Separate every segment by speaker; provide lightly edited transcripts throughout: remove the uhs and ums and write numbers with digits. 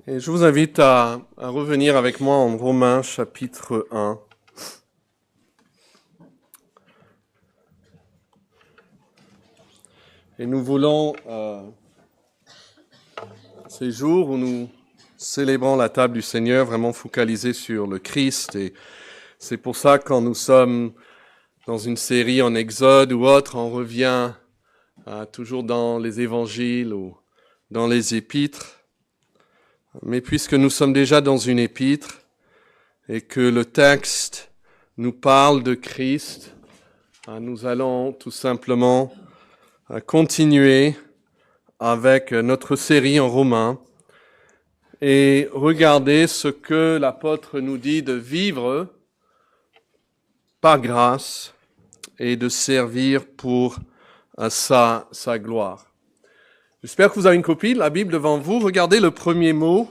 Speaker 1: Et je vous invite à revenir avec moi en Romains chapitre 1. Et nous voulons, ces jours où nous célébrons la table du Seigneur, vraiment focaliser sur le Christ. Et c'est pour ça, quand nous sommes dans une série en Exode ou autre, on revient toujours dans les évangiles ou dans les épîtres. Mais puisque nous sommes déjà dans une épître et que le texte nous parle de Christ, nous allons tout simplement continuer avec notre série en Romains et regarder ce que l'apôtre nous dit de vivre par grâce et de servir pour sa gloire. J'espère que vous avez une copie de la Bible devant vous. Regardez le premier mot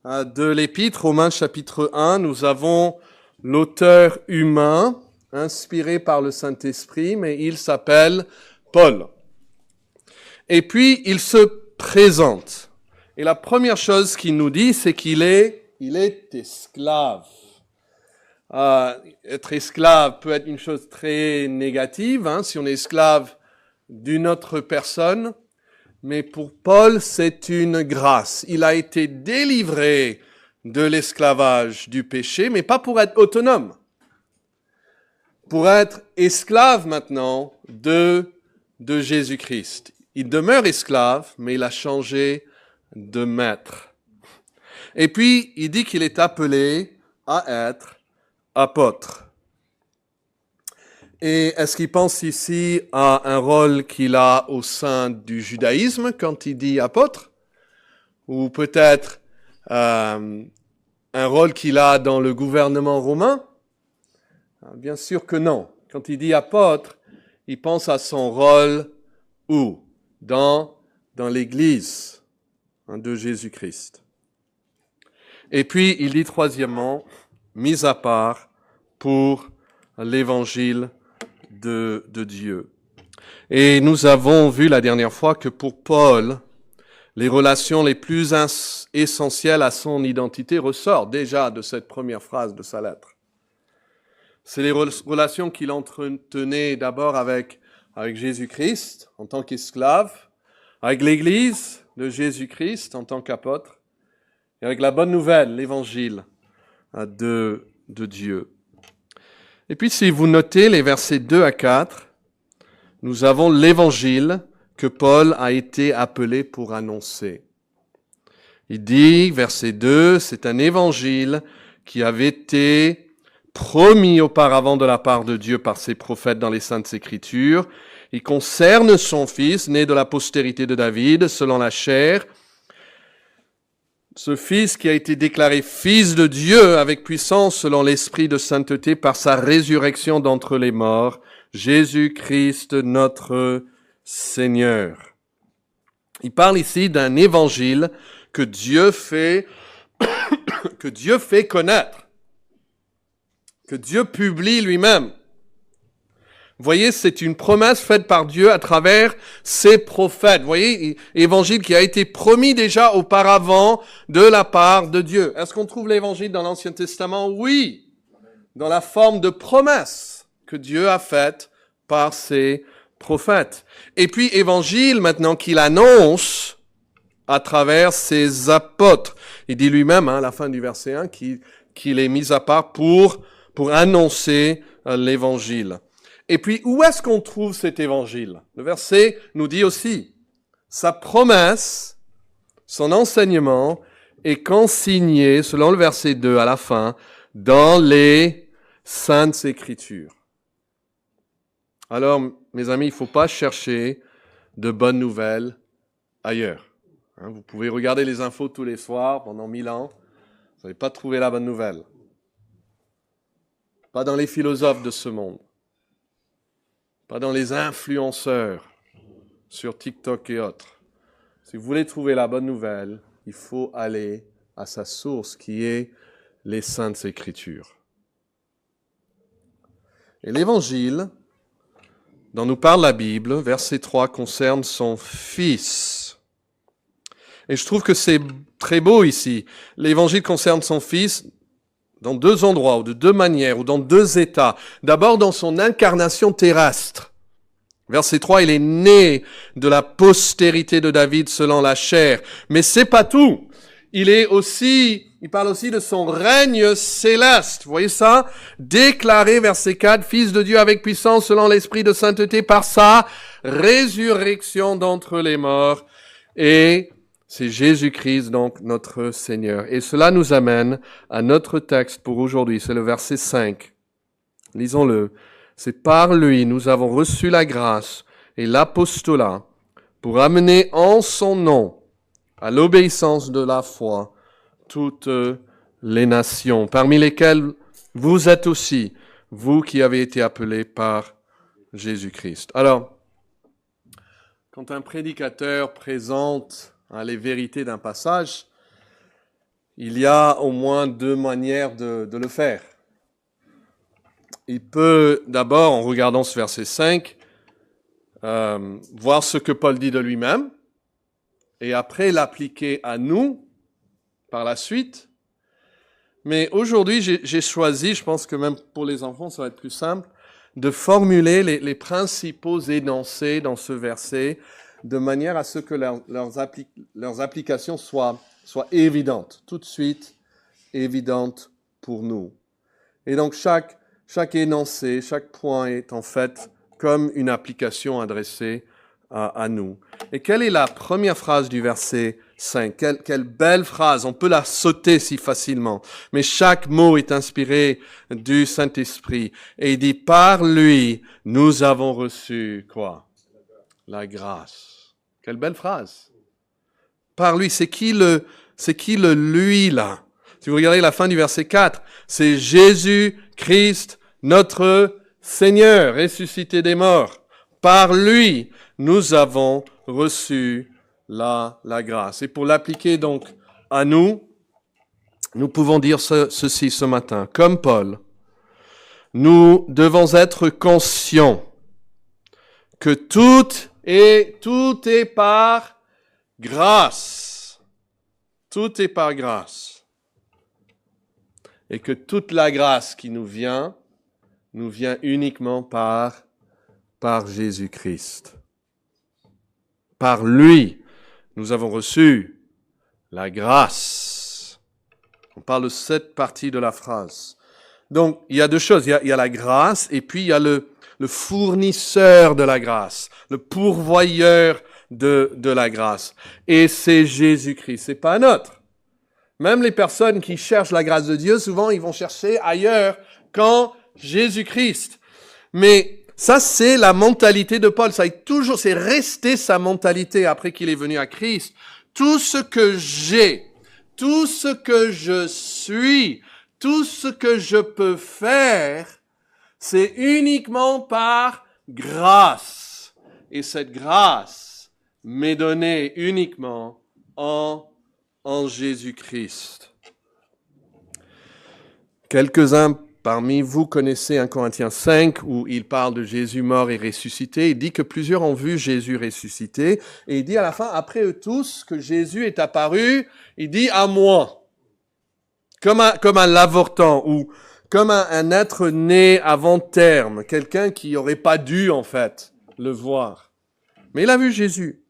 Speaker 1: de l'épître, Romains chapitre 1. Nous avons l'auteur humain, inspiré par le Saint-Esprit, mais il s'appelle Paul. Et puis, il se présente. Et la première chose qu'il nous dit, c'est qu'il est esclave. Être esclave peut être une chose très négative, si on est esclave d'une autre personne. Mais pour Paul, c'est une grâce. Il a été délivré de l'esclavage du péché, mais pas pour être autonome. Pour être esclave maintenant de Jésus-Christ. Il demeure esclave, mais il a changé de maître. Et puis, il dit qu'il est appelé à être apôtre. Et est-ce qu'il pense ici à un rôle qu'il a au sein du judaïsme quand il dit apôtre? Ou peut-être un rôle qu'il a dans le gouvernement romain? Bien sûr que non. Quand il dit apôtre, il pense à son rôle où? Dans l'Église de Jésus-Christ. Et puis, il dit troisièmement, mis à part pour l'évangile de Dieu. Et nous avons vu la dernière fois que pour Paul, les relations les plus essentielles à son identité ressortent déjà de cette première phrase de sa lettre. C'est les relations qu'il entretenait d'abord avec Jésus-Christ en tant qu'esclave, avec l'Église de Jésus-Christ en tant qu'apôtre, et avec la bonne nouvelle, l'évangile de Dieu. Et puis si vous notez les versets 2 à 4, nous avons l'évangile que Paul a été appelé pour annoncer. Il dit, verset 2, c'est un évangile qui avait été promis auparavant de la part de Dieu par ses prophètes dans les Saintes Écritures. Il concerne son fils, né de la postérité de David, selon la chair. Ce fils qui a été déclaré fils de Dieu avec puissance selon l'esprit de sainteté par sa résurrection d'entre les morts, Jésus-Christ notre Seigneur. Il parle ici d'un évangile que Dieu fait connaître, que Dieu publie lui-même. Vous voyez, c'est une promesse faite par Dieu à travers ses prophètes. Vous voyez, évangile qui a été promis déjà auparavant de la part de Dieu. Est-ce qu'on trouve l'évangile dans l'Ancien Testament? Oui, dans la forme de promesse que Dieu a faite par ses prophètes. Et puis, évangile maintenant qu'il annonce à travers ses apôtres. Il dit lui-même, à la fin du verset 1, qu'il est mis à part pour annoncer l'évangile. Et puis, où est-ce qu'on trouve cet évangile? Le verset nous dit aussi, sa promesse, son enseignement est consigné, selon le verset 2 à la fin, dans les Saintes Écritures. Alors, mes amis, il ne faut pas chercher de bonnes nouvelles ailleurs. Vous pouvez regarder les infos tous les soirs pendant 1000 ans, vous n'allez pas trouver la bonne nouvelle. Pas dans les philosophes de ce monde. Pas dans les influenceurs sur TikTok et autres. Si vous voulez trouver la bonne nouvelle, il faut aller à sa source qui est les Saintes Écritures. Et l'évangile dont nous parle la Bible, verset 3, concerne son Fils. Et je trouve que c'est très beau ici. L'évangile concerne son Fils dans deux endroits, ou de deux manières, ou dans deux états. D'abord dans son incarnation terrestre. Verset 3, il est né de la postérité de David selon la chair. Mais c'est pas tout. Il parle aussi de son règne céleste. Vous voyez ça? Déclaré, verset 4, Fils de Dieu avec puissance selon l'esprit de sainteté par sa résurrection d'entre les morts. Et c'est Jésus-Christ, donc, notre Seigneur. Et cela nous amène à notre texte pour aujourd'hui. C'est le verset 5. Lisons-le. C'est par lui, nous avons reçu la grâce et l'apostolat pour amener en son nom à l'obéissance de la foi toutes les nations, parmi lesquelles vous êtes aussi, vous qui avez été appelés par Jésus-Christ. Alors, quand un prédicateur présente les vérités d'un passage, il y a au moins deux manières de le faire. Il peut d'abord, en regardant ce verset 5, voir ce que Paul dit de lui-même, et après l'appliquer à nous par la suite. Mais aujourd'hui, j'ai choisi, je pense que même pour les enfants, ça va être plus simple, de formuler les principaux énoncés dans ce verset de manière à ce que leurs applications soient évidentes, tout de suite évidentes pour nous. Et donc chaque énoncé, chaque point est en fait comme une application adressée à nous. Et quelle est la première phrase du verset 5? Quelle belle phrase, on peut la sauter si facilement. Mais chaque mot est inspiré du Saint-Esprit. Et il dit, par lui, nous avons reçu quoi? La grâce. Quelle belle phrase. Par lui, c'est qui le lui là? Si vous regardez la fin du verset 4, c'est Jésus-Christ, notre Seigneur, ressuscité des morts. Par lui, nous avons reçu la grâce. Et pour l'appliquer donc à nous, nous pouvons dire ceci ce matin. Comme Paul, nous devons être conscients que tout est par grâce. Tout est par grâce. Et que toute la grâce qui nous vient uniquement par Jésus-Christ. Par lui, nous avons reçu la grâce. On parle de cette partie de la phrase. Donc, il y a deux choses. Il y a la grâce et puis il y a le fournisseur de la grâce, le pourvoyeur de la grâce. Et c'est Jésus-Christ, c'est pas un autre. Même les personnes qui cherchent la grâce de Dieu, souvent, ils vont chercher ailleurs qu'en Jésus-Christ. Mais ça, c'est la mentalité de Paul. C'est resté sa mentalité après qu'il est venu à Christ. Tout ce que j'ai, tout ce que je suis, tout ce que je peux faire, c'est uniquement par grâce. Et cette grâce m'est donnée uniquement en Jésus-Christ. Quelques-uns parmi vous connaissez 1 Corinthiens 5 où il parle de Jésus mort et ressuscité. Il dit que plusieurs ont vu Jésus ressuscité. Et il dit à la fin, après eux tous, que Jésus est apparu, il dit à moi. Comme un l'avortant ou comme un être né avant terme. Quelqu'un qui n'aurait pas dû en fait le voir. Mais il a vu Jésus.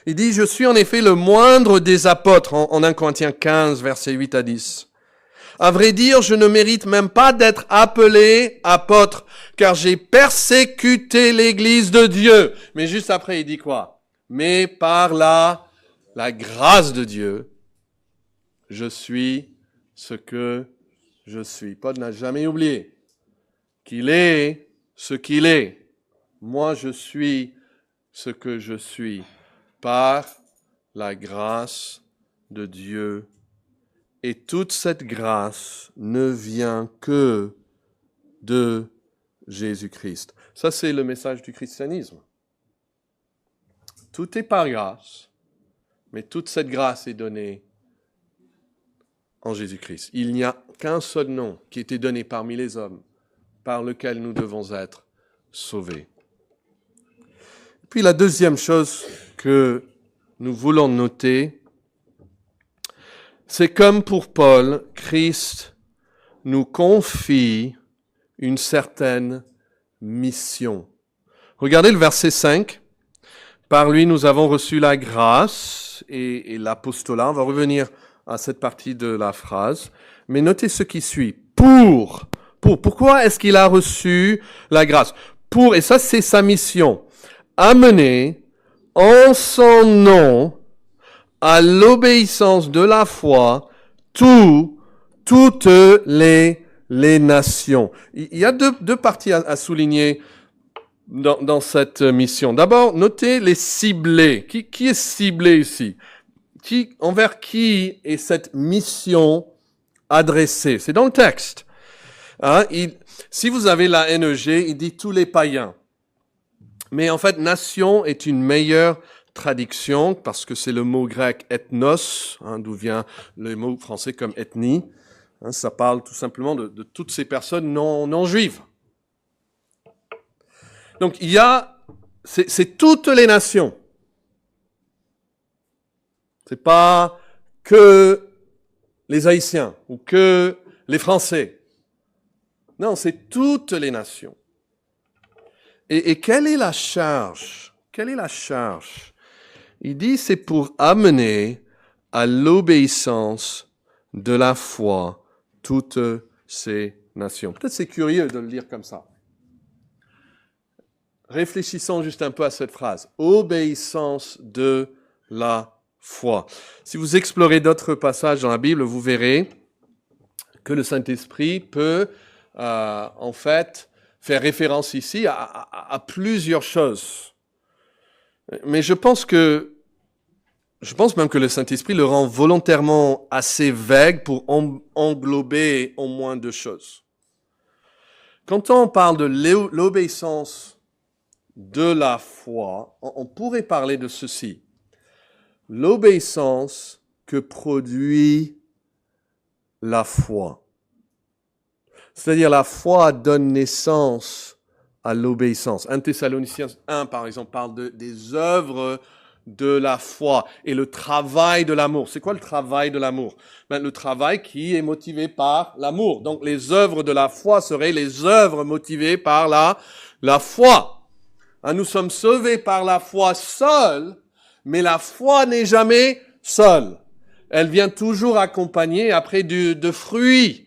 Speaker 1: Il dit, je suis en effet le moindre des apôtres, en 1 Corinthiens 15, versets 8 à 10. À vrai dire, je ne mérite même pas d'être appelé apôtre, car j'ai persécuté l'Église de Dieu. Mais juste après, il dit quoi? Mais par la grâce de Dieu, je suis ce que je suis. Paul n'a jamais oublié qu'il est ce qu'il est. Moi, je suis ce que je suis. Par la grâce de Dieu. Et toute cette grâce ne vient que de Jésus-Christ. Ça, c'est le message du christianisme. Tout est par grâce, mais toute cette grâce est donnée en Jésus-Christ. Il n'y a qu'un seul nom qui a été donné parmi les hommes par lequel nous devons être sauvés. Puis la deuxième chose que nous voulons noter, C'est comme pour Paul, Christ nous confie une certaine mission. Regardez le verset 5. Par lui, nous avons reçu la grâce et l'apostolat. On va revenir à cette partie de la phrase. Mais notez ce qui suit. Pourquoi est-ce qu'il a reçu la grâce? Et ça c'est sa mission. Amener en son nom à l'obéissance de la foi toutes les nations. Il y a deux parties à souligner dans cette mission. D'abord, notez les ciblés. Qui est ciblé ici? Envers qui est cette mission adressée? C'est dans le texte. Si vous avez la NEG, il dit tous les païens. Mais en fait, nation est une meilleure traduction parce que c'est le mot grec ethnos, d'où vient le mot français comme ethnie. Ça parle tout simplement de toutes ces personnes non juives. Donc c'est toutes les nations. C'est pas que les Haïtiens ou que les Français. Non, c'est toutes les nations. Et quelle est la charge? Quelle est la charge? Il dit c'est pour amener à l'obéissance de la foi toutes ces nations. Peut-être c'est curieux de le lire comme ça. Réfléchissons juste un peu à cette phrase. Obéissance de la foi. Si vous explorez d'autres passages dans la Bible, vous verrez que le Saint-Esprit peut en fait faire référence ici à plusieurs choses. Mais je pense même que le Saint-Esprit le rend volontairement assez vague pour englober au moins deux choses. Quand on parle de l'obéissance de la foi, on pourrait parler de ceci. L'obéissance que produit la foi. C'est-à-dire la foi donne naissance à l'obéissance. 1 Thessaloniciens 1, par exemple, parle des œuvres de la foi et le travail de l'amour. C'est quoi le travail de l'amour? Le travail qui est motivé par l'amour. Donc les œuvres de la foi seraient les œuvres motivées par la foi. Nous sommes sauvés par la foi seule, mais la foi n'est jamais seule. Elle vient toujours accompagnée après de fruits.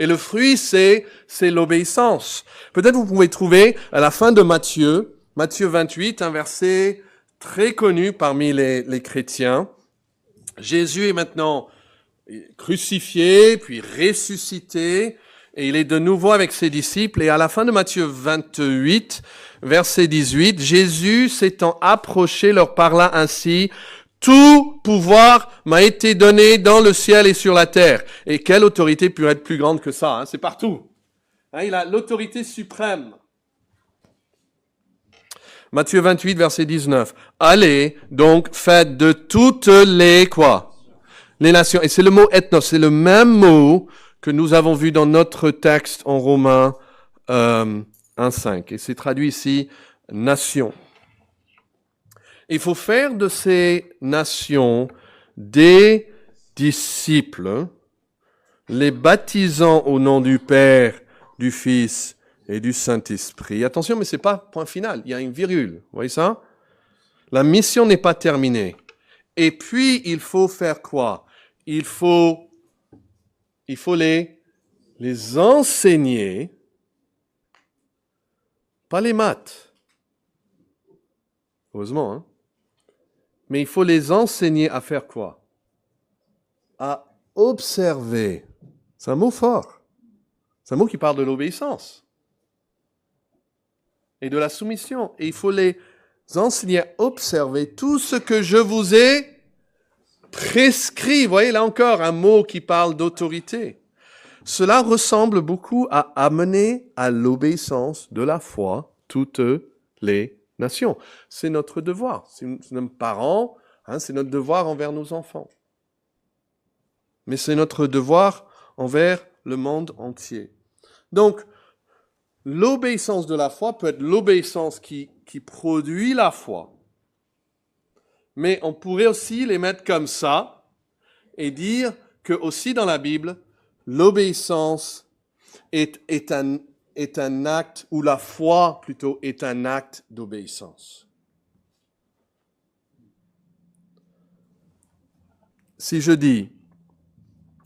Speaker 1: Et le fruit, c'est l'obéissance. Peut-être vous pouvez trouver à la fin de Matthieu 28, un verset très connu parmi les chrétiens. Jésus est maintenant crucifié, puis ressuscité, et il est de nouveau avec ses disciples. Et à la fin de Matthieu 28, verset 18, Jésus s'étant approché leur parla ainsi: tout pouvoir m'a été donné dans le ciel et sur la terre. Et quelle autorité peut être plus grande que ça? C'est partout. Il a l'autorité suprême. Matthieu 28, verset 19. Allez, donc, faites de toutes les quoi? Les nations. Et c'est le mot ethnos. C'est le même mot que nous avons vu dans notre texte en Romains 1,5. Et c'est traduit ici, nation. Il faut faire de ces nations des disciples, les baptisant au nom du Père, du Fils et du Saint-Esprit. Attention, mais c'est pas point final, il y a une virgule. Vous voyez ça? La mission n'est pas terminée. Et puis, il faut faire quoi? Il faut les enseigner, pas les maths. Heureusement, mais il faut les enseigner à faire quoi? À observer. C'est un mot fort. C'est un mot qui parle de l'obéissance et de la soumission. Et il faut les enseigner à observer tout ce que je vous ai prescrit. Vous voyez, là encore, un mot qui parle d'autorité. Cela ressemble beaucoup à amener à l'obéissance de la foi toutes les nations. C'est notre devoir. Si nous sommes parents, c'est notre devoir envers nos enfants. Mais c'est notre devoir envers le monde entier. Donc, l'obéissance de la foi peut être l'obéissance qui produit la foi. Mais on pourrait aussi les mettre comme ça et dire que aussi dans la Bible, l'obéissance est un acte, ou la foi plutôt est un acte d'obéissance. Si je dis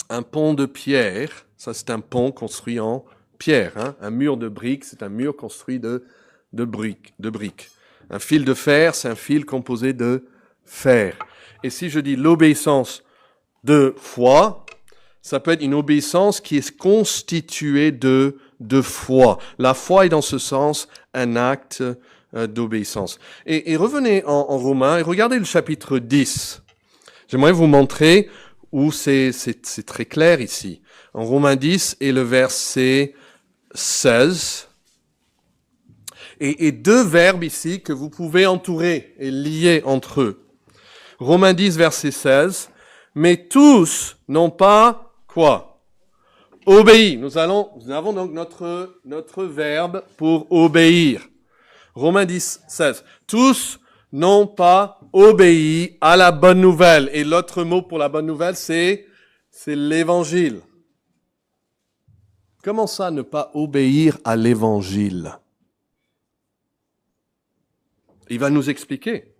Speaker 1: un pont de pierre, ça c'est un pont construit en pierre. Hein? Un mur de briques, c'est un mur construit de briques. Un fil de fer, c'est un fil composé de fer. Et si je dis l'obéissance de foi, ça peut être une obéissance qui est constituée de foi. La foi est dans ce sens un acte d'obéissance. Et revenez en Romains et regardez le chapitre 10. J'aimerais vous montrer où c'est très clair ici. En Romains 10 et le verset 16. Et deux verbes ici que vous pouvez entourer et lier entre eux. Romains 10, verset 16. Mais tous n'ont pas quoi? Obéi. Nous avons donc notre verbe pour obéir. Romains 10, 16. Tous n'ont pas obéi à la bonne nouvelle. Et l'autre mot pour la bonne nouvelle, c'est l'évangile. Comment ça, ne pas obéir à l'évangile? Il va nous expliquer.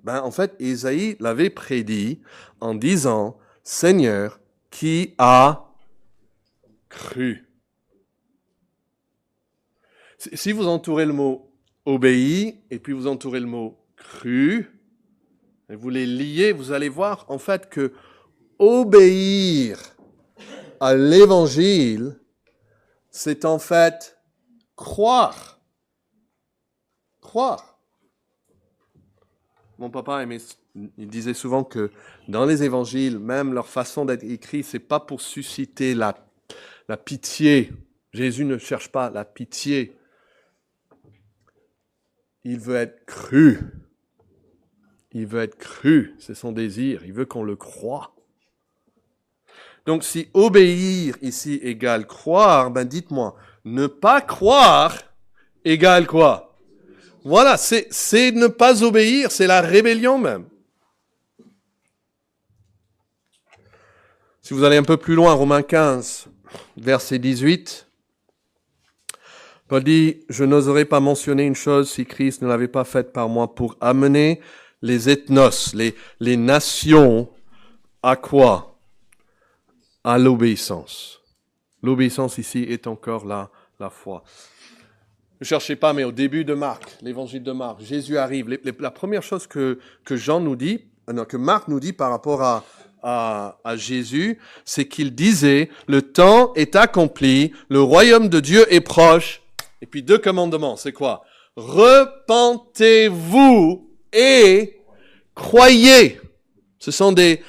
Speaker 1: En fait, Isaïe l'avait prédit en disant, Seigneur, qui a cru? Si vous entourez le mot obéi, et puis vous entourez le mot cru, et vous les liez, vous allez voir en fait que obéir à l'évangile, c'est en fait croire. Croire. Mon papa il disait souvent que dans les évangiles, même leur façon d'être écrit, c'est pas pour susciter la pitié. Jésus ne cherche pas la pitié. Il veut être cru. Il veut être cru. C'est son désir. Il veut qu'on le croie. Donc, si obéir ici égale croire, dites-moi, ne pas croire égale quoi? Voilà, c'est ne pas obéir, c'est la rébellion même. Si vous allez un peu plus loin, Romains 15, verset 18, Paul dit, « Je n'oserais pas mentionner une chose si Christ ne l'avait pas faite par moi pour amener les ethnos, les nations, à quoi? À l'obéissance. » L'obéissance ici est encore la foi. Ne cherchez pas, mais au début de Marc, l'évangile de Marc, Jésus arrive. La première chose que Marc nous dit par rapport à Jésus, c'est qu'il disait, le temps est accompli, le royaume de Dieu est proche. Et puis deux commandements, c'est quoi? Repentez-vous et croyez. Ce sont des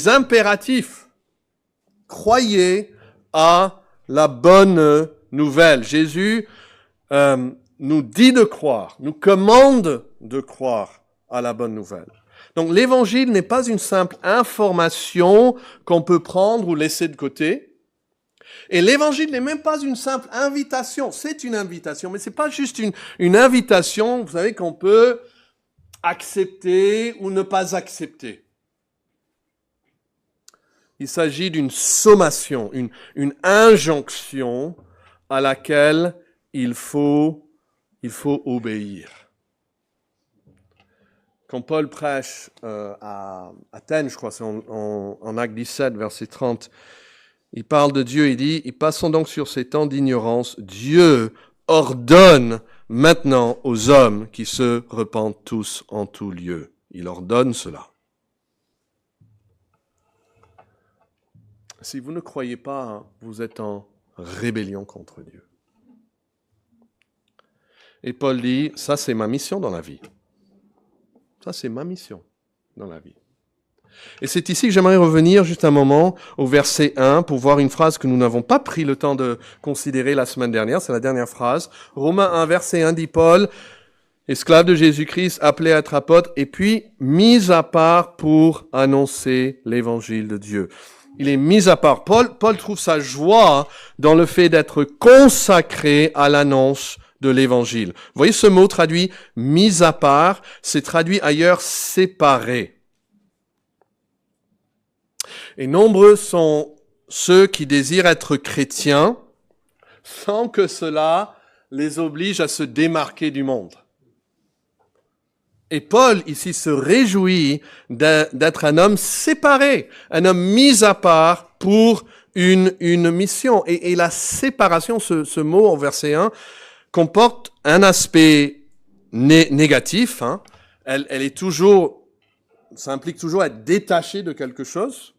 Speaker 1: impératifs. Croyez à la bonne nouvelle. Jésus nous dit de croire, nous commande de croire à la bonne nouvelle. Donc l'évangile n'est pas une simple information qu'on peut prendre ou laisser de côté. Et l'évangile n'est même pas une simple invitation. C'est une invitation, mais c'est pas juste une invitation, vous savez, qu'on peut accepter ou ne pas accepter. Il s'agit d'une sommation, une injonction à laquelle il faut obéir. Quand Paul prêche à Athènes, je crois, c'est en Acte 17, verset 30, il parle de Dieu, il dit, « Passons donc sur ces temps d'ignorance, Dieu ordonne maintenant aux hommes qui se repentent tous en tout lieu. » Il ordonne cela. Si vous ne croyez pas, vous êtes en rébellion contre Dieu. Et Paul dit, ça c'est ma mission dans la vie. Ça c'est ma mission dans la vie. Et c'est ici que j'aimerais revenir juste un moment au verset 1 pour voir une phrase que nous n'avons pas pris le temps de considérer la semaine dernière. C'est la dernière phrase. Romains 1, verset 1 dit Paul, esclave de Jésus-Christ, appelé à être apôtre, et puis mis à part pour annoncer l'évangile de Dieu. Il est mis à part. Paul trouve sa joie dans le fait d'être consacré à l'annonce de l'évangile. Vous voyez ce mot traduit « mis à part », c'est traduit ailleurs « séparé ». Et nombreux sont ceux qui désirent être chrétiens sans que cela les oblige à se démarquer du monde. Et Paul, ici, se réjouit d'être un homme séparé, un homme mis à part pour une mission. Et la séparation, ce mot au verset 1, comporte un aspect négatif. Hein. Elle est toujours, ça implique toujours être détaché de quelque chose.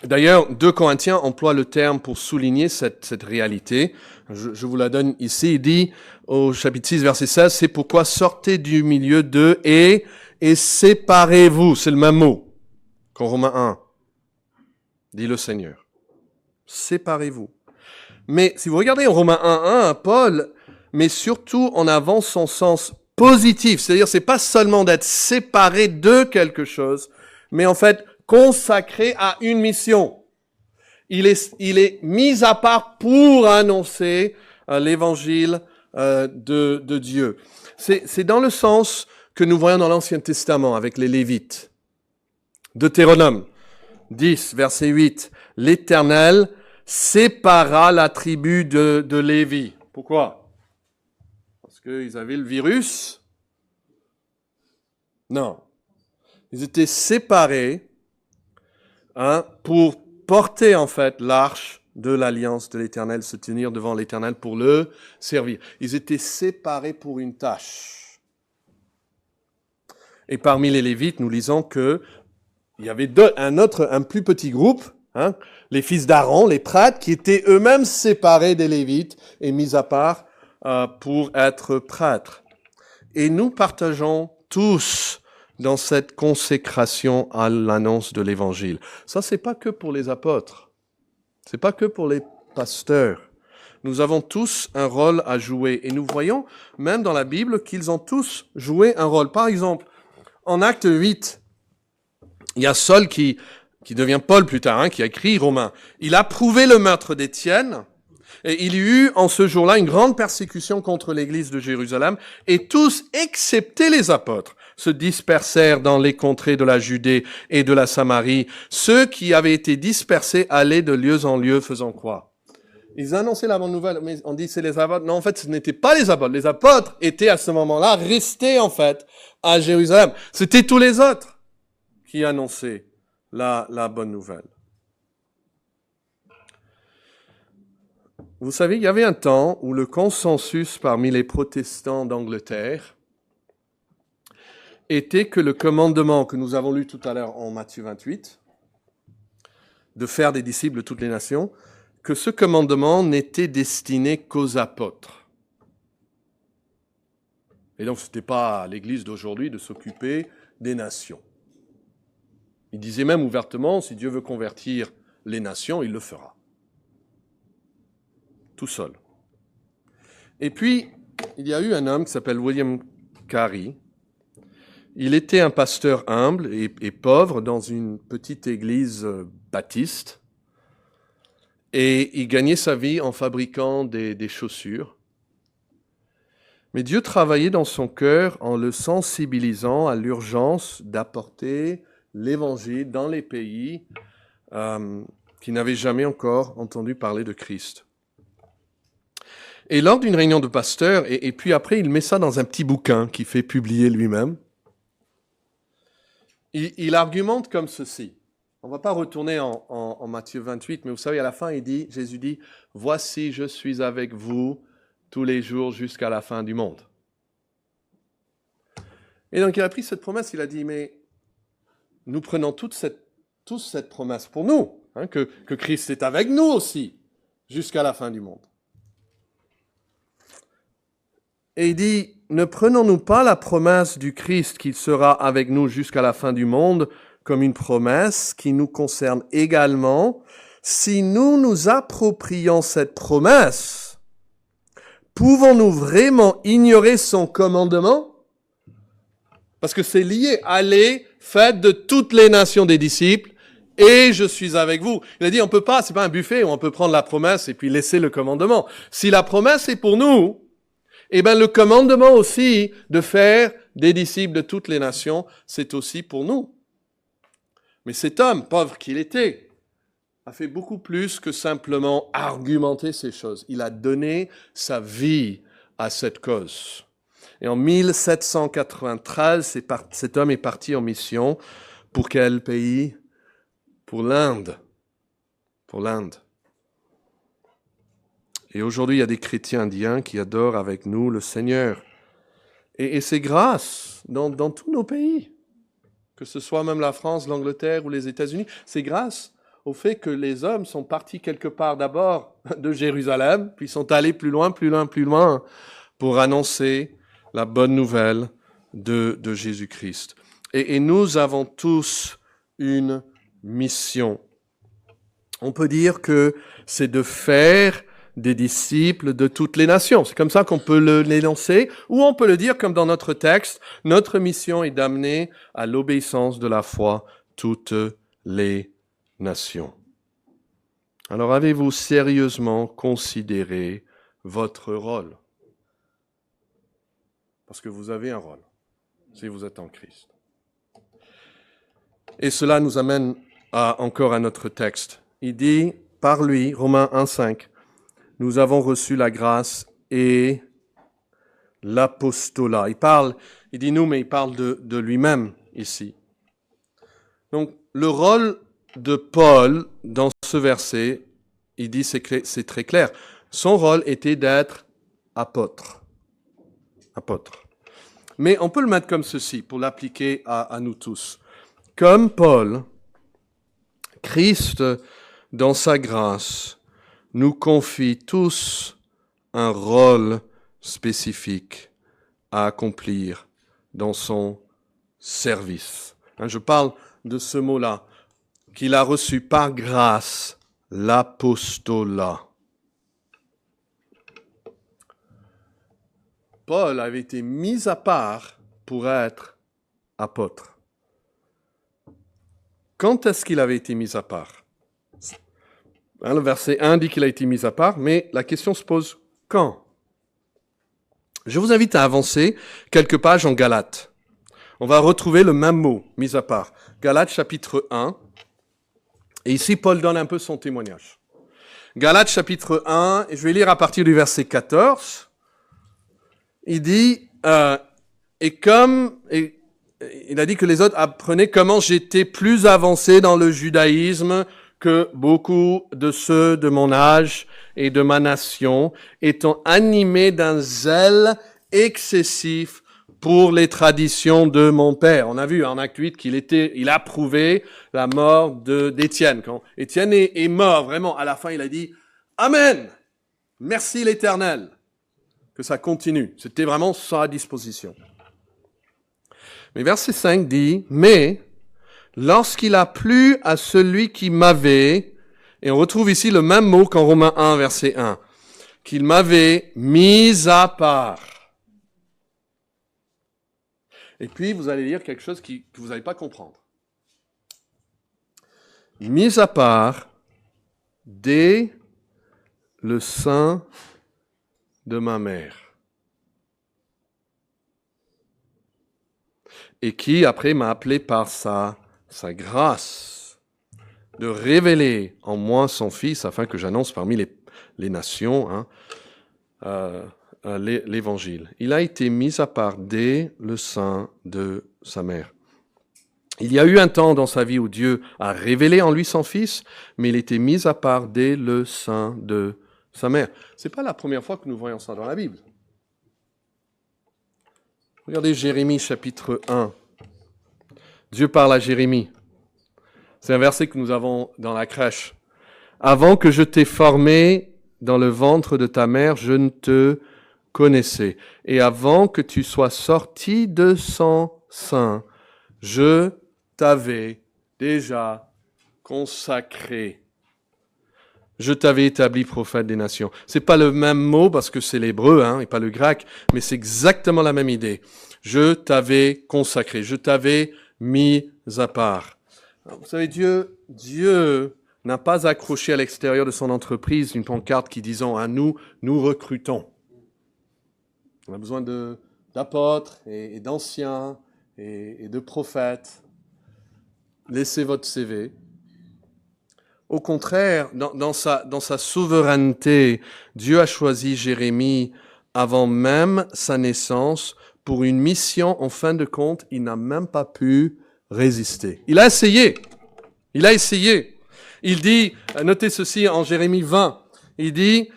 Speaker 1: D'ailleurs, 2 Corinthiens emploie le terme pour souligner cette réalité. Je vous la donne ici. Il dit au chapitre 6, verset 16, « C'est pourquoi sortez du milieu d'eux et séparez-vous. » C'est le même mot qu'en Romains 1, dit le Seigneur. Séparez-vous. Mais si vous regardez en Romains 1, Paul met surtout en avant son sens positif. C'est-à-dire, c'est pas seulement d'être séparé de quelque chose, mais en fait, consacré à une mission. Il est mis à part pour annoncer l'évangile de Dieu. C'est dans le sens que nous voyons dans l'Ancien Testament avec les Lévites. Deutéronome 10, verset 8. « L'Éternel sépara la tribu de Lévi. » Pourquoi? Parce qu'ils avaient le virus? Non. Ils étaient séparés pour porter en fait l'arche de l'alliance de l'Éternel, se tenir devant l'Éternel pour le servir. Ils étaient séparés pour une tâche. Et parmi les Lévites, nous lisons que il y avait un plus petit groupe, les fils d'Aaron, les prêtres, qui étaient eux-mêmes séparés des Lévites et mis à part pour être prêtres. Et nous partageons tous dans cette consécration à l'annonce de l'Évangile. Ça, c'est pas que pour les apôtres. C'est pas que pour les pasteurs. Nous avons tous un rôle à jouer. Et nous voyons, même dans la Bible, qu'ils ont tous joué un rôle. Par exemple, en Acte 8, il y a Saul qui devient Paul plus tard, qui a écrit Romains. Il a prouvé le meurtre d'Étienne. Et il y eut en ce jour-là une grande persécution contre l'église de Jérusalem. Et tous, excepté les apôtres, se dispersèrent dans les contrées de la Judée et de la Samarie. Ceux qui avaient été dispersés allaient de lieu en lieu faisant quoi? Ils annonçaient la bonne nouvelle, mais on dit c'est les apôtres. Non, en fait, ce n'était pas les apôtres. Les apôtres étaient à ce moment-là restés, en fait, à Jérusalem. C'était tous les autres qui annonçaient la bonne nouvelle. Vous savez, il y avait un temps où le consensus parmi les protestants d'Angleterre était que le commandement que nous avons lu tout à l'heure en Matthieu 28, de faire des disciples de toutes les nations, que ce commandement n'était destiné qu'aux apôtres. Et donc, ce n'était pas à l'Église d'aujourd'hui de s'occuper des nations. Il disait même ouvertement, si Dieu veut convertir les nations, il le fera. Tout seul. Et puis, il y a eu un homme qui s'appelle William Carey. Il était un pasteur humble et pauvre dans une petite église baptiste. Et il gagnait sa vie en fabriquant des chaussures. Mais Dieu travaillait dans son cœur en le sensibilisant à l'urgence d'apporter l'évangile dans les pays qui n'avaient jamais encore entendu parler de Christ. Et lors d'une réunion de pasteurs, et puis après il met ça dans un petit bouquin qu'il fait publier lui-même, il argumente comme ceci. On ne va pas retourner en Matthieu 28, mais vous savez, à la fin, Jésus dit, « Voici, je suis avec vous tous les jours jusqu'à la fin du monde. » Et donc, il a pris cette promesse, il a dit, « Mais nous prenons tous cette promesse pour nous, que Christ est avec nous aussi, jusqu'à la fin du monde. » Et il dit, « Ne prenons-nous pas la promesse du Christ qu'il sera avec nous jusqu'à la fin du monde comme une promesse qui nous concerne également. Si nous nous approprions cette promesse, pouvons-nous vraiment ignorer son commandement? » Parce que c'est lié. « Allez, faites de toutes les nations des disciples, et je suis avec vous. » Il a dit, on peut pas, c'est pas un buffet où on peut prendre la promesse et puis laisser le commandement. Si la promesse est pour nous, eh bien, le commandement aussi de faire des disciples de toutes les nations, c'est aussi pour nous. Mais cet homme, pauvre qu'il était, a fait beaucoup plus que simplement argumenter ces choses. Il a donné sa vie à cette cause. Et en 1793, cet homme est parti en mission. Pour quel pays? Pour l'Inde. Pour l'Inde. Et aujourd'hui, il y a des chrétiens indiens qui adorent avec nous le Seigneur. Et c'est grâce dans tous nos pays, que ce soit même la France, l'Angleterre ou les États-Unis, c'est grâce au fait que les hommes sont partis quelque part d'abord de Jérusalem, puis sont allés plus loin pour annoncer la bonne nouvelle de Jésus-Christ. Et nous avons tous une mission. On peut dire que c'est de faire des disciples de toutes les nations. C'est comme ça qu'on peut l'énoncer, ou on peut le dire comme dans notre texte, notre mission est d'amener à l'obéissance de la foi toutes les nations. Alors avez-vous sérieusement considéré votre rôle? Parce que vous avez un rôle, si vous êtes en Christ. Et cela nous amène encore à notre texte. Il dit, par lui, Romains 1,5, nous avons reçu la grâce et l'apostolat. Il dit nous, mais il parle de lui-même ici. Donc, le rôle de Paul dans ce verset, il dit, c'est très clair. Son rôle était d'être apôtre. Apôtre. Mais on peut le mettre comme ceci, pour l'appliquer à nous tous. Comme Paul, Christ, dans sa grâce, nous confie tous un rôle spécifique à accomplir dans son service. Je parle de ce mot-là, qu'il a reçu par grâce, l'apostolat. Paul avait été mis à part pour être apôtre. Quand est-ce qu'il avait été mis à part? Le verset 1 dit qu'il a été mis à part, mais la question se pose quand? Je vous invite à avancer quelques pages en Galates. On va retrouver le même mot, mis à part. Galates chapitre 1. Et ici, Paul donne un peu son témoignage. Galates chapitre 1, et je vais lire à partir du verset 14. Il dit, il a dit que les autres apprenaient comment j'étais plus avancé dans le judaïsme que beaucoup de ceux de mon âge et de ma nation, étant animés d'un zèle excessif pour les traditions de mon père. On a vu en Acte 8 il a prouvé la mort d'Étienne. Quand Étienne est mort, vraiment, à la fin, il a dit « Amen, merci l'Éternel », que ça continue. C'était vraiment sa disposition. Mais verset 5 dit « Mais lorsqu'il a plu à celui qui m'avait, et on retrouve ici le même mot qu'en Romains 1, verset 1, qu'il m'avait mis à part. » Et puis, vous allez lire quelque chose que vous n'allez pas comprendre. Mis à part dès le sein de ma mère. Et qui, après, m'a appelé par sa grâce de révéler en moi son Fils, afin que j'annonce parmi les nations l'Évangile. Il a été mis à part dès le sein de sa mère. Il y a eu un temps dans sa vie où Dieu a révélé en lui son Fils, mais il était mis à part dès le sein de sa mère. C'est pas la première fois que nous voyons ça dans la Bible. Regardez Jérémie chapitre 1. Dieu parle à Jérémie. C'est un verset que nous avons dans la crèche. Avant que je t'ai formé dans le ventre de ta mère, je ne te connaissais. Et avant que tu sois sorti de son sein, je t'avais déjà consacré. Je t'avais établi prophète des nations. C'est pas le même mot parce que c'est l'hébreu, et pas le grec, mais c'est exactement la même idée. Je t'avais consacré, je t'avais mis à part. Alors, vous savez, Dieu n'a pas accroché à l'extérieur de son entreprise une pancarte qui disant à nous recrutons. On a besoin d'apôtres et d'anciens et de prophètes. laissez votre CV. Au contraire, dans sa souveraineté, Dieu a choisi Jérémie avant même sa naissance pour une mission, en fin de compte, il n'a même pas pu résister. Il a essayé. Il dit, notez ceci en Jérémie 20, il dit,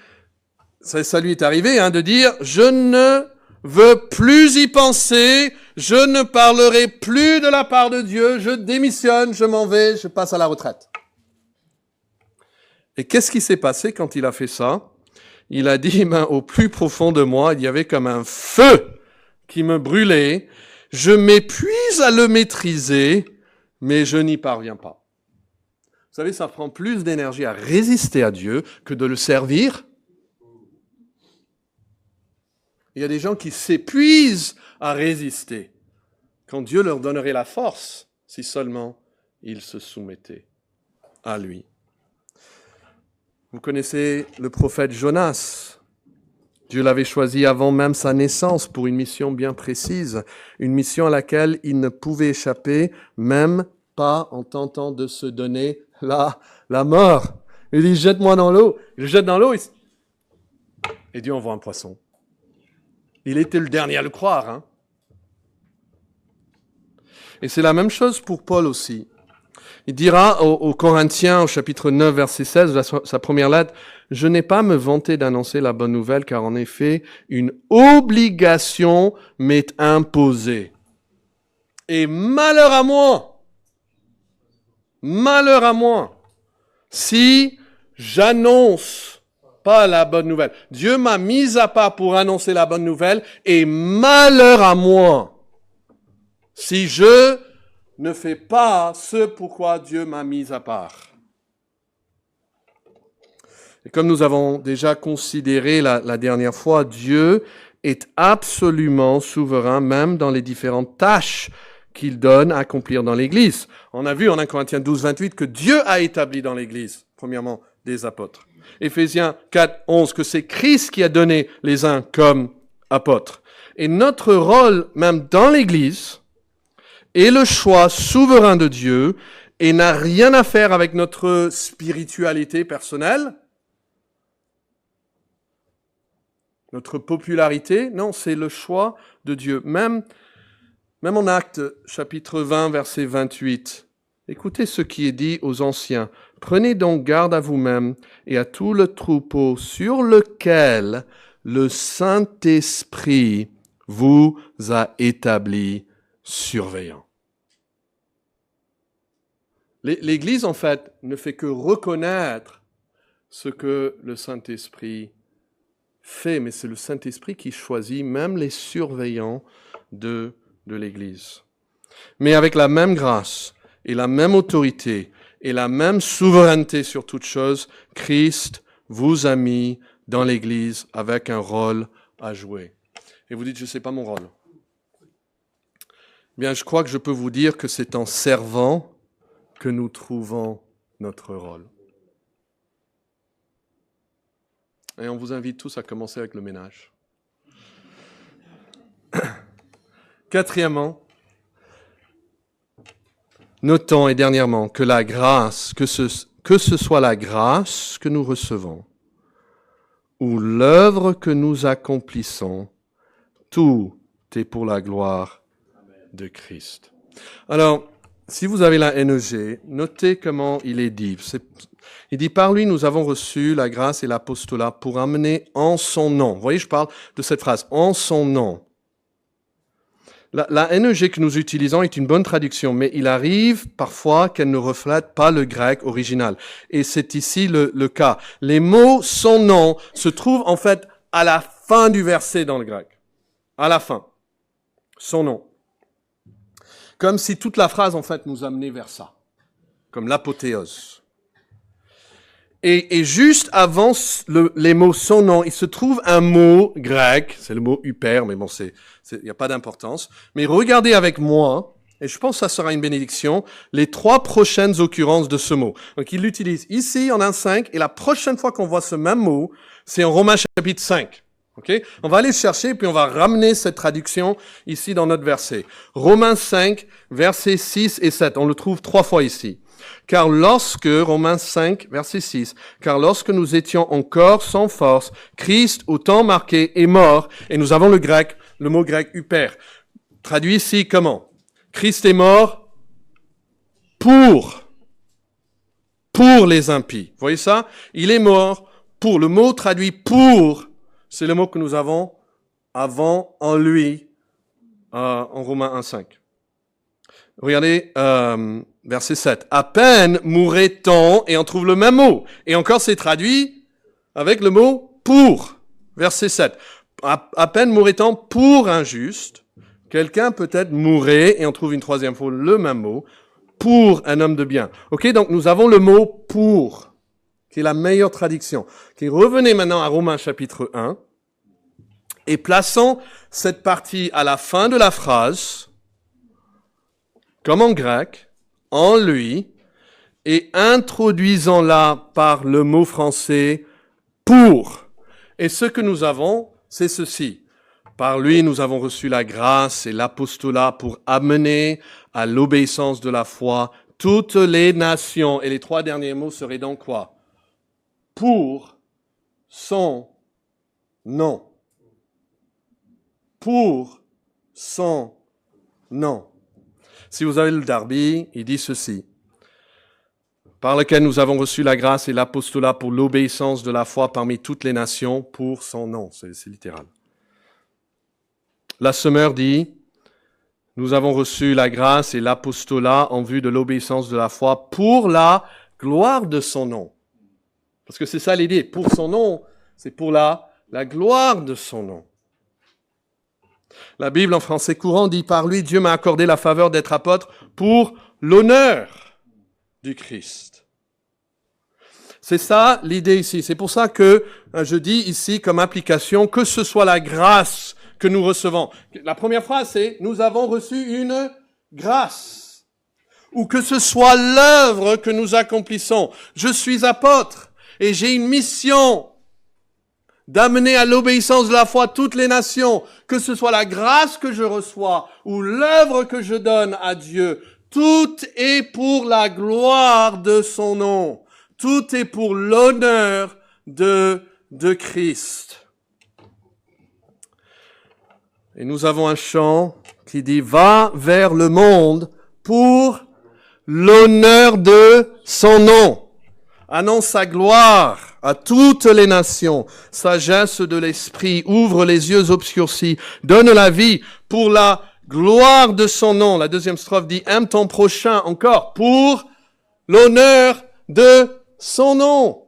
Speaker 1: ça lui est arrivé de dire, je ne veux plus y penser, je ne parlerai plus de la part de Dieu, je démissionne, je m'en vais, je passe à la retraite. Et qu'est-ce qui s'est passé quand il a fait ça? Il a dit, au plus profond de moi, il y avait comme un feu qui me brûlait. Je m'épuise à le maîtriser, mais je n'y parviens pas. Vous savez, ça prend plus d'énergie à résister à Dieu que de le servir. Il y a des gens qui s'épuisent à résister quand Dieu leur donnerait la force, si seulement ils se soumettaient à lui. Vous connaissez le prophète Jonas. Dieu l'avait choisi avant même sa naissance pour une mission bien précise, une mission à laquelle il ne pouvait échapper, même pas en tentant de se donner la mort. Il dit, jette-moi dans l'eau. Il le jette dans l'eau et Dieu envoie un poisson. Il était le dernier à le croire. Et c'est la même chose pour Paul aussi. Il dira aux Corinthiens, au chapitre 9, verset 16, sa première lettre, « Je n'ai pas à me vanter d'annoncer la bonne nouvelle, car en effet, une obligation m'est imposée. Et malheur à moi, si j'annonce pas la bonne nouvelle. Dieu m'a mis à part pour annoncer la bonne nouvelle, et malheur à moi, si je ne fais pas ce pourquoi Dieu m'a mis à part. » Et comme nous avons déjà considéré la dernière fois, Dieu est absolument souverain, même dans les différentes tâches qu'il donne à accomplir dans l'Église. On a vu en 1 Corinthiens 12, 28 que Dieu a établi dans l'Église, premièrement, des apôtres. Éphésiens 4, 11, que c'est Christ qui a donné les uns comme apôtres. Et notre rôle, même dans l'Église, est le choix souverain de Dieu et n'a rien à faire avec notre spiritualité personnelle, notre popularité. Non, c'est le choix de Dieu. Même en Actes, chapitre 20, verset 28. Écoutez ce qui est dit aux anciens. « Prenez donc garde à vous-même et à tout le troupeau sur lequel le Saint-Esprit vous a établi surveillant. » L'Église, en fait, ne fait que reconnaître ce que le Saint-Esprit fait, mais c'est le Saint-Esprit qui choisit même les surveillants de l'Église. Mais avec la même grâce et la même autorité et la même souveraineté sur toute chose, Christ vous a mis dans l'Église avec un rôle à jouer. Et vous dites, je ne sais pas mon rôle. Bien, je crois que je peux vous dire que c'est en servant que nous trouvons notre rôle. Et on vous invite tous à commencer avec le ménage. Quatrièmement, notons et dernièrement que la grâce, que ce soit la grâce que nous recevons ou l'œuvre que nous accomplissons, tout est pour la gloire de Christ. Alors, si vous avez la NEG, notez comment il est dit. Il dit, par lui, nous avons reçu la grâce et l'apostolat pour amener en son nom. Vous voyez, je parle de cette phrase, en son nom. La NEG que nous utilisons est une bonne traduction, mais il arrive parfois qu'elle ne reflète pas le grec original. Et c'est ici le cas. Les mots son nom se trouvent en fait à la fin du verset dans le grec. À la fin. Son nom. Comme si toute la phrase, en fait, nous amenait vers ça. Comme l'apothéose. Et juste avant les mots son nom, il se trouve un mot grec, c'est le mot hyper, mais bon, il n'y a pas d'importance. Mais regardez avec moi, et je pense que ça sera une bénédiction, les 3 prochaines occurrences de ce mot. Donc, il l'utilise ici en 1.5, et la prochaine fois qu'on voit ce même mot, c'est en Romains chapitre 5. Okay? On va aller chercher, puis on va ramener cette traduction ici dans notre verset. Romains 5, versets 6 et 7. On le trouve 3 fois ici. Romains 5, verset 6, car lorsque nous étions encore sans force, Christ, au temps marqué, est mort, et nous avons le mot grec huper. Traduit ici comment? Christ est mort pour les impies. Vous voyez ça? Il est mort pour. Le mot traduit pour, c'est le mot que nous avons avant en lui, en Romains 1, 5. Regardez, verset 7. À peine mourrait-on, et on trouve le même mot. Et encore, c'est traduit avec le mot pour. Verset 7. À peine mourrait-on pour un juste. Quelqu'un peut-être mourrait, et on trouve une troisième fois le même mot, pour un homme de bien. Ok, donc nous avons le mot pour, qui est la meilleure traduction. Okay, revenez maintenant à Romains chapitre 1, et plaçons cette partie à la fin de la phrase, comme en grec, en lui, et introduisons-la par le mot français pour. Et ce que nous avons, c'est ceci. Par lui, nous avons reçu la grâce et l'apostolat pour amener à l'obéissance de la foi toutes les nations. Et les 3 derniers mots seraient donc quoi? Pour son nom. Pour son nom. Si vous avez le Darby, il dit ceci. Par lequel nous avons reçu la grâce et l'apostolat pour l'obéissance de la foi parmi toutes les nations pour son nom. C'est littéral. La Semeur dit, nous avons reçu la grâce et l'apostolat en vue de l'obéissance de la foi pour la gloire de son nom. Parce que c'est ça l'idée. Pour son nom, c'est pour la gloire de son nom. La Bible en français courant dit, par lui, Dieu m'a accordé la faveur d'être apôtre pour l'honneur du Christ. C'est ça l'idée ici. C'est pour ça que je dis ici comme application que ce soit la grâce que nous recevons. La première phrase, c'est « Nous avons reçu une grâce ». Ou que ce soit l'œuvre que nous accomplissons. Je suis apôtre et j'ai une mission d'amener à l'obéissance de la foi toutes les nations. Que ce soit la grâce que je reçois ou l'œuvre que je donne à Dieu, tout est pour la gloire de son nom. Tout est pour l'honneur de Christ. Et nous avons un chant qui dit « Va vers le monde pour l'honneur de son nom. Annonce sa gloire à toutes les nations. Sagesse de l'esprit, ouvre les yeux obscurcis. Donne la vie pour la gloire de son nom. » La deuxième strophe dit « Aime ton prochain encore pour l'honneur de son nom. »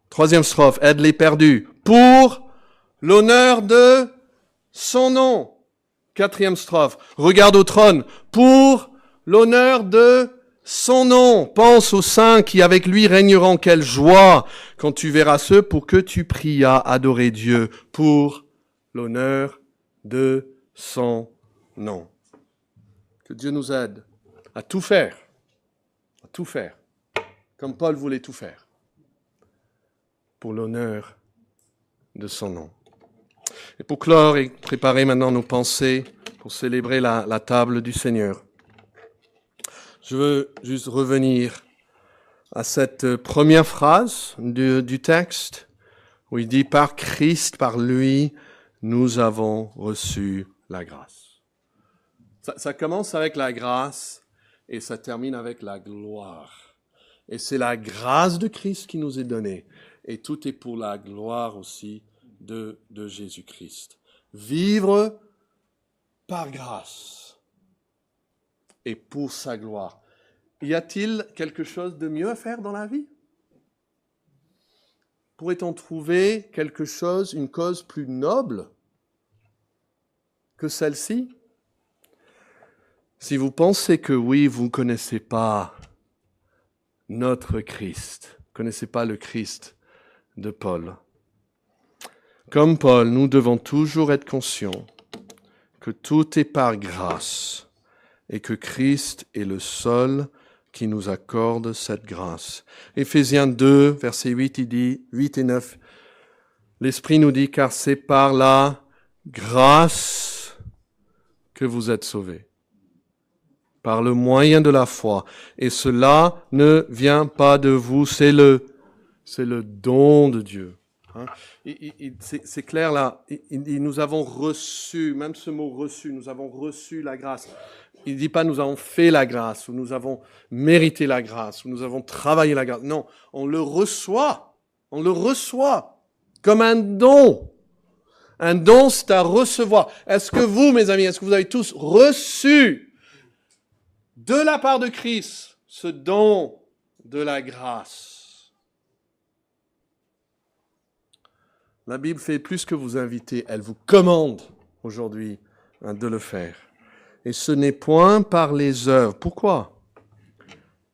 Speaker 1: Troisième strophe, aide les perdus pour l'honneur de son nom. Quatrième strophe, regarde au trône pour l'honneur de son nom. Pense aux saints qui avec lui régneront. Quelle joie quand tu verras ceux pour que tu prias adorer Dieu pour l'honneur de son nom. Que Dieu nous aide à tout faire, comme Paul voulait tout faire, pour l'honneur de son nom. Et pour clore et préparer maintenant nos pensées pour célébrer la table du Seigneur, je veux juste revenir à cette première phrase du texte où il dit « Par Christ, par lui, nous avons reçu la grâce ». Ça commence avec la grâce et ça termine avec la gloire. Et c'est la grâce de Christ qui nous est donnée. Et tout est pour la gloire aussi de Jésus-Christ. Vivre par grâce et pour sa gloire. Y a-t-il quelque chose de mieux à faire dans la vie? Pourrait-on trouver quelque chose, une cause plus noble que celle-ci? Si vous pensez que oui, vous ne connaissez pas notre Christ, vous ne connaissez pas le Christ de Paul. Comme Paul, nous devons toujours être conscients que tout est par grâce et que Christ est le seul qui nous accorde cette grâce. Éphésiens 2, verset 8, il dit, 8 et 9, L'Esprit nous dit, car c'est par la grâce que vous êtes sauvés, par le moyen de la foi. Et cela ne vient pas de vous, c'est le don de Dieu. Hein? C'est clair là, nous avons reçu, même ce mot reçu, nous avons reçu la grâce. Il ne dit pas nous avons fait la grâce, ou nous avons mérité la grâce, ou nous avons travaillé la grâce. Non, on le reçoit comme un don. Un don, c'est à recevoir. Est-ce que vous, mes amis, est-ce que vous avez tous reçu de la part de Christ ce don de la grâce? La Bible fait plus que vous inviter, elle vous commande aujourd'hui de le faire. Et ce n'est point par les œuvres. Pourquoi?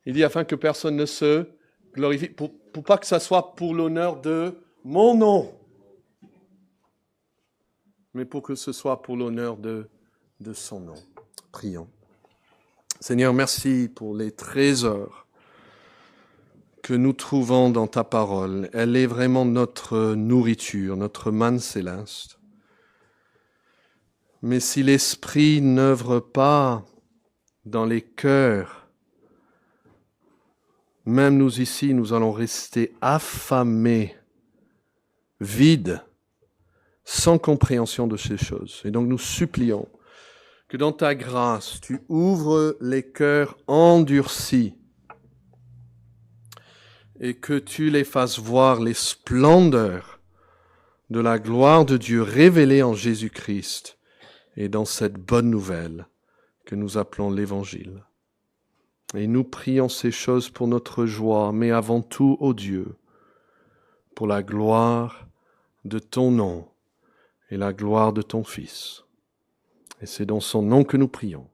Speaker 1: Il dit afin que personne ne se glorifie, pour pas que ça soit pour l'honneur de mon nom, mais pour que ce soit pour l'honneur de son nom. Prions. Seigneur, merci pour les trésors que nous trouvons dans ta parole. Elle est vraiment notre nourriture, notre manne céleste. Mais si l'Esprit n'œuvre pas dans les cœurs, même nous ici, nous allons rester affamés, vides, sans compréhension de ces choses. Et donc nous supplions que dans ta grâce, tu ouvres les cœurs endurcis et que tu les fasses voir les splendeurs de la gloire de Dieu révélée en Jésus-Christ et dans cette bonne nouvelle que nous appelons l'Évangile. Et nous prions ces choses pour notre joie, mais avant tout, ô Dieu, pour la gloire de ton nom et la gloire de ton Fils. Et c'est dans son nom que nous prions.